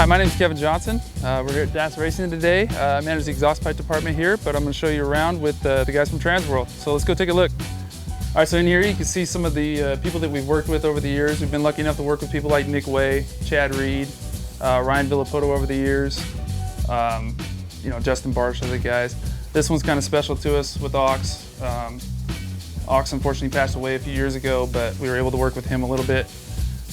My name is Kevin Johnson. We're here at Dasa Racing today. I manage the exhaust pipe department here, but I'm going to show you around with the guys from TransWorld. So let's go take a look. All right, so in here you can see some of the people that we've worked with over the years. We've been lucky enough to work with people like Nick Way, Chad Reed, Ryan Villapoto over the years, Justin Barsh, other guys. This one's kind of special to us with Ox. Ox unfortunately passed away a few years ago, but we were able to work with him a little bit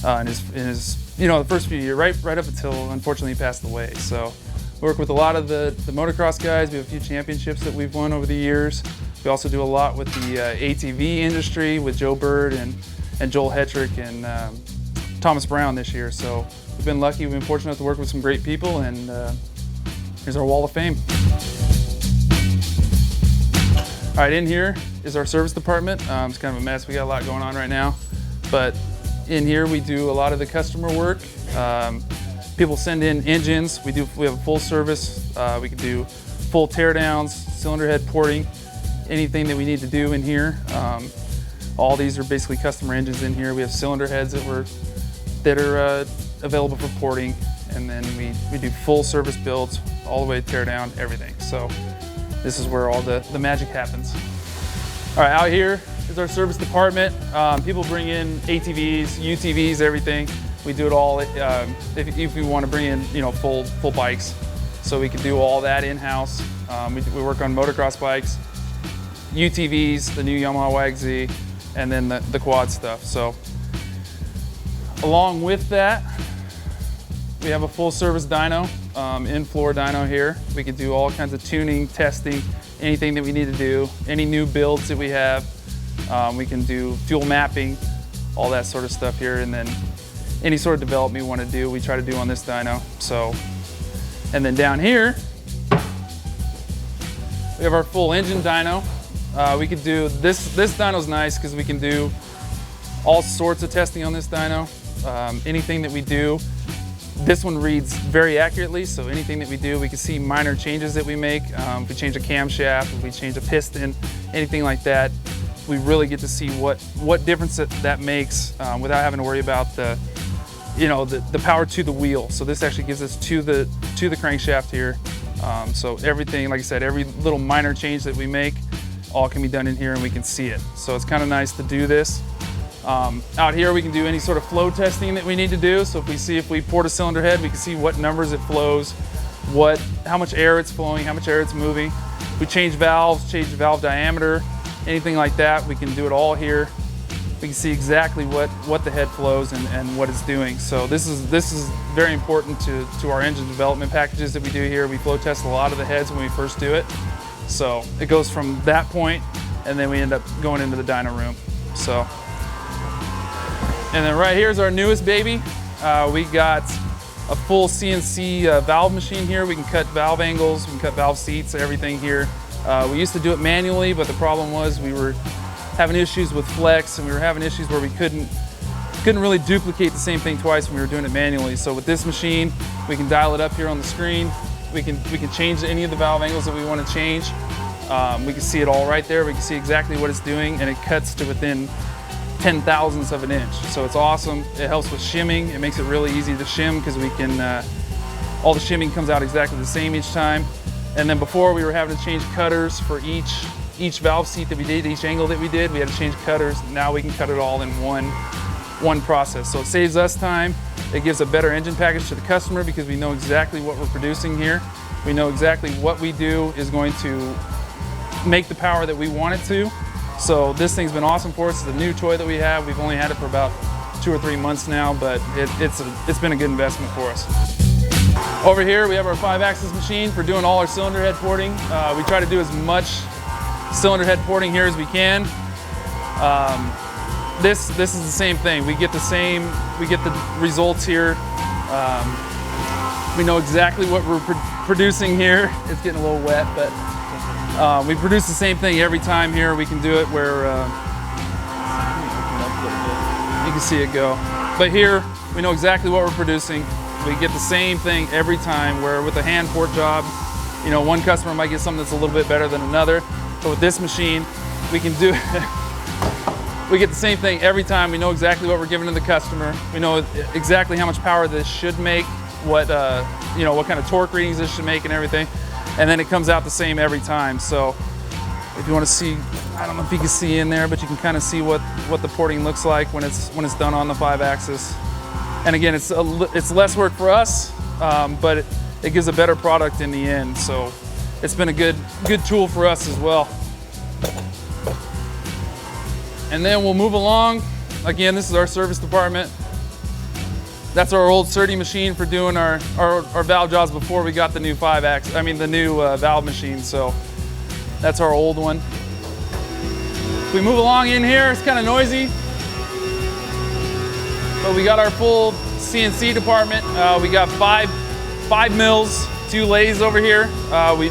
in his the first few years, right up until unfortunately he passed away. So we work with a lot of the motocross guys. We have a few championships that we've won over the years. We also do a lot with the ATV industry with Joe Bird and Joel Hetrick and Thomas Brown this year. So we've been lucky, we've been fortunate to work with some great people, and here's our wall of fame. All right, in here is our service department. It's kind of a mess. We got a lot going on right now, but in here we do a lot of the customer work. People send in engines. We have a full service. We can do full teardowns, cylinder head porting, anything that we need to do in here. All these are basically customer engines in here. We have cylinder heads that are available for porting, and then we do full service builds all the way to teardown, everything. So this is where all the magic happens. All right, out here is our service department. People bring in ATVs, UTVs, everything. We do it all if we want to bring in full bikes. So we can do all that in-house. We work on motocross bikes, UTVs, the new Yamaha WAG-Z, and then the quad stuff. So along with that, we have a full service dyno, in-floor dyno here. We can do all kinds of tuning, testing, anything that we need to do, any new builds that we have. We can do fuel mapping, all that sort of stuff here, and then any sort of development we want to do, we try to do on this dyno. So, and then down here, we have our full engine dyno. We could do this dyno's nice because we can do all sorts of testing on this dyno. Anything that we do, this one reads very accurately, so anything that we do, we can see minor changes that we make. If we change a camshaft, if we change a piston, anything like that, we really get to see what difference that makes without having to worry about the power to the wheel. So this actually gives us to the crankshaft here. So everything, like I said, every little minor change that we make, all can be done in here and we can see it. So it's kind of nice to do this. Out here we can do any sort of flow testing that we need to do. So if we port a cylinder head, we can see what numbers it flows, how much air it's flowing, how much air it's moving. We change valves, change the valve diameter, anything like that, we can do it all here. We can see exactly what the head flows and what it's doing. So this is very important to our engine development packages that we do here. We flow test a lot of the heads when we first do it. So it goes from that point, and then we end up going into the dyno room. So. And then right here is our newest baby. We got a full CNC valve machine here. We can cut valve angles, we can cut valve seats, everything here. We used to do it manually, but the problem was we were having issues with flex, and we were having issues where we couldn't really duplicate the same thing twice when we were doing it manually. So with this machine, we can dial it up here on the screen. We can change any of the valve angles that we want to change. We can see it all right there. We can see exactly what it's doing, and it cuts to within 10,000ths of an inch. So it's awesome. It helps with shimming. It makes it really easy to shim because we can, all the shimming comes out exactly the same each time. And then before, we were having to change cutters for each valve seat that we did, each angle that we did. We had to change cutters. Now we can cut it all in one process. So it saves us time. It gives a better engine package to the customer because we know exactly what we're producing here. We know exactly what we do is going to make the power that we want it to. So this thing's been awesome for us. It's a new toy that we have. We've only had it for about 2 or 3 months now, but it's been a good investment for us. Over here, we have our 5-axis machine for doing all our cylinder head porting. We try to do as much cylinder head porting here as we can. This is the same thing. We get the results here. We know exactly what we're producing here. It's getting a little wet, but we produce the same thing every time here. We can do it where you can see it go. But here, we know exactly what we're producing. We get the same thing every time, where with a hand port job, one customer might get something that's a little bit better than another. But with this machine, we can do we get the same thing every time. We know exactly what we're giving to the customer. We know exactly how much power this should make, what you know, what kind of torque readings this should make and everything, and then it comes out the same every time. So if you want to see, I don't know if you can see in there, but you can kind of see what the porting looks like when it's done on the 5-axis. And again, it's less work for us, but it gives a better product in the end. So it's been a good tool for us as well. And then we'll move along. Again, this is our service department. That's our old Surdy machine for doing our valve jobs before we got the new 5-axis, I mean the new valve machine. So that's our old one. If we move along in here, it's kind of noisy. But we got our full CNC department. We got five mills, 2 lathes over here. We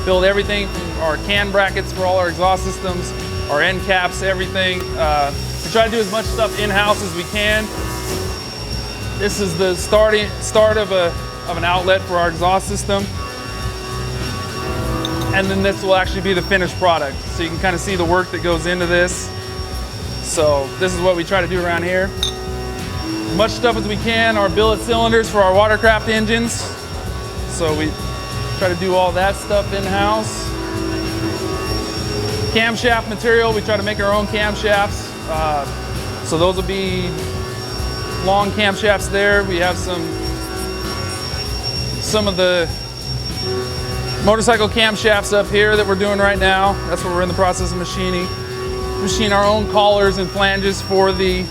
build everything from our can brackets for all our exhaust systems, our end caps, everything. We try to do as much stuff in-house as we can. This is the start of an outlet for our exhaust system. And then this will actually be the finished product. So you can kind of see the work that goes into this. So this is what we try to do around here. As much stuff as we can, our billet cylinders for our watercraft engines. So we try to do all that stuff in-house. Camshaft material, we try to make our own camshafts. So those will be long camshafts there. We have some of the motorcycle camshafts up here that we're doing right now. That's what we're in the process of machining. Machine our own collars and flanges for the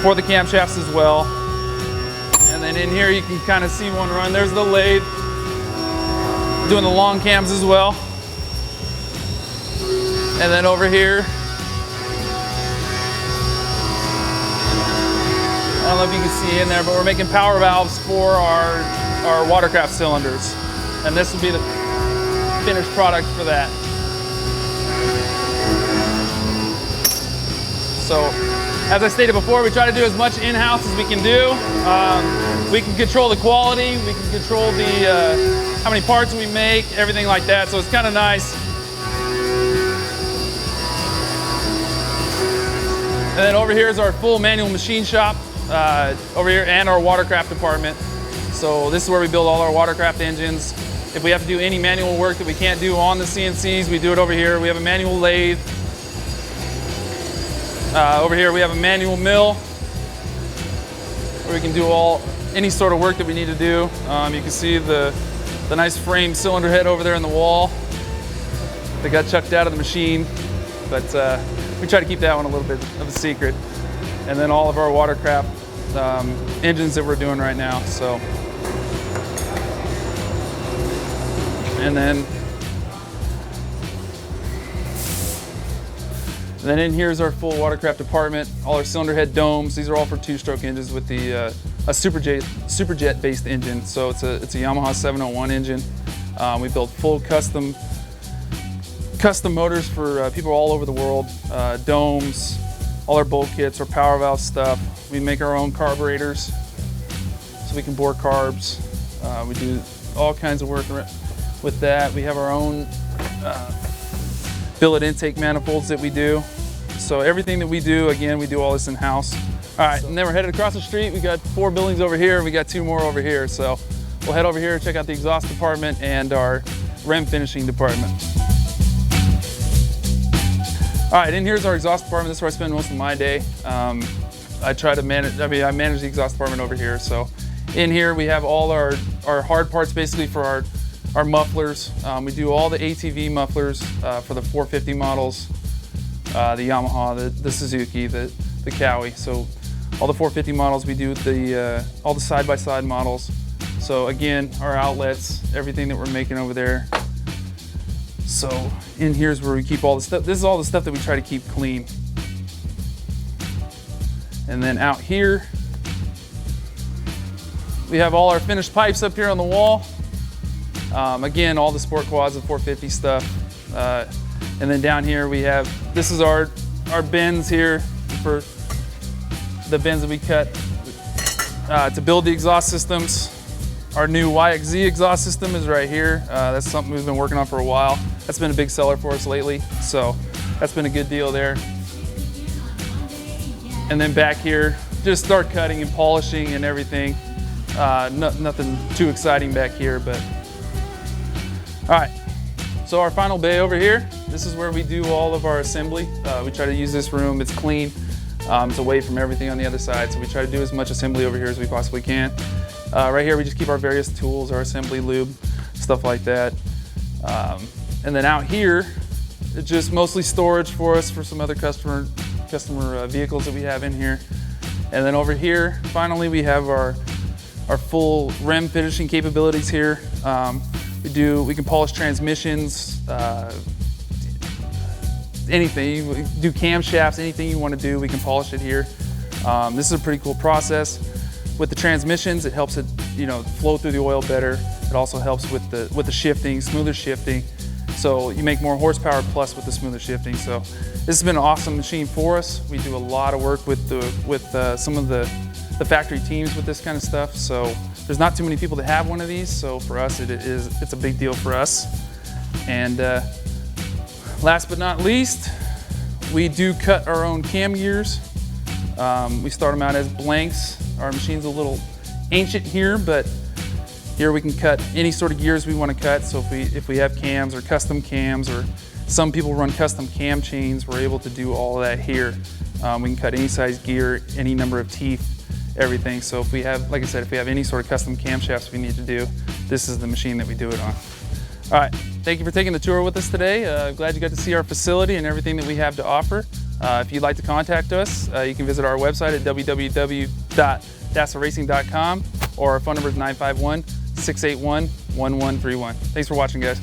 camshafts as well. And then in here you can kind of see one run. There's the lathe. Doing the long cams as well. And then over here, I don't know if you can see in there, but we're making power valves for our watercraft cylinders. And this will be the finished product for that. So, as I stated before, we try to do as much in-house as we can do. We can control the quality, we can control the how many parts we make, everything like that. So it's kind of nice. And then over here is our full manual machine shop over here, and our watercraft department. So this is where we build all our watercraft engines. If we have to do any manual work that we can't do on the CNCs, we do it over here. We have a manual lathe. Over here we have a manual mill where we can do any sort of work that we need to do. You can see the nice frame cylinder head over there in the wall that got chucked out of the machine, but we try to keep that one a little bit of a secret. And then all of our watercraft engines that we're doing right now. So, and then in here is our full watercraft department. All our cylinder head domes. These are all for 2-stroke engines with the a superjet based engine. So it's a Yamaha 701 engine. We build full custom motors for people all over the world. Domes, all our bolt kits, our power valve stuff. We make our own carburetors, so we can bore carbs. We do all kinds of work with that. We have our own billet intake manifolds that we do. So everything that we do, again, we do all this in-house. All right, and then we're headed across the street. We got 4 buildings over here. We got 2 more over here. So we'll head over here, check out the exhaust department and our rem finishing department. All right, and here's our exhaust department. This is where I spend most of my day. I try to manage, I manage the exhaust department over here. So in here we have all our hard parts basically for our mufflers. We do all the ATV mufflers for the 450 models, the Yamaha, the Suzuki, the Cowie. So all the 450 models, we do all the side-by-side models. So again, our outlets, everything that we're making over there. So in here's where we keep all the stuff. This is all the stuff that we try to keep clean. And then out here, we have all our finished pipes up here on the wall. Again, all the sport quads and 450 stuff. And then down here we have, this is our bends here for the bends that we cut to build the exhaust systems. Our new YXZ exhaust system is right here. That's something we've been working on for a while. That's been a big seller for us lately. So that's been a good deal there. And then back here, just start cutting and polishing and everything. Nothing too exciting back here, but all right. So our final bay over here, this is where we do all of our assembly. We try to use this room, it's clean. It's away from everything on the other side, so we try to do as much assembly over here as we possibly can. Right here we just keep our various tools, our assembly lube, stuff like that. And then out here, it's just mostly storage for us for some other customer vehicles that we have in here. And then over here, finally, we have our full rim finishing capabilities here. We can polish transmissions, anything. We do camshafts, anything you want to do, we can polish it here. This is a pretty cool process. With the transmissions, it helps it, flow through the oil better. It also helps with the shifting, smoother shifting. So you make more horsepower plus with the smoother shifting. So this has been an awesome machine for us. We do a lot of work with some of the factory teams with this kind of stuff. So there's not too many people that have one of these. So for us, it's a big deal for us. And last but not least, we do cut our own cam gears. We start them out as blanks. Our machine's a little ancient here, but here we can cut any sort of gears we want to cut. So if we have cams or custom cams, or some people run custom cam chains, we're able to do all of that here. We can cut any size gear, any number of teeth, everything. So if we have, like I said, if we have any sort of custom camshafts we need to do, this is the machine that we do it on. All right, thank you for taking the tour with us today. Glad you got to see our facility and everything that we have to offer. If you'd like to contact us, you can visit our website at www.dasaracing.com, or our phone number is 951-681-1131. Thanks for watching, guys.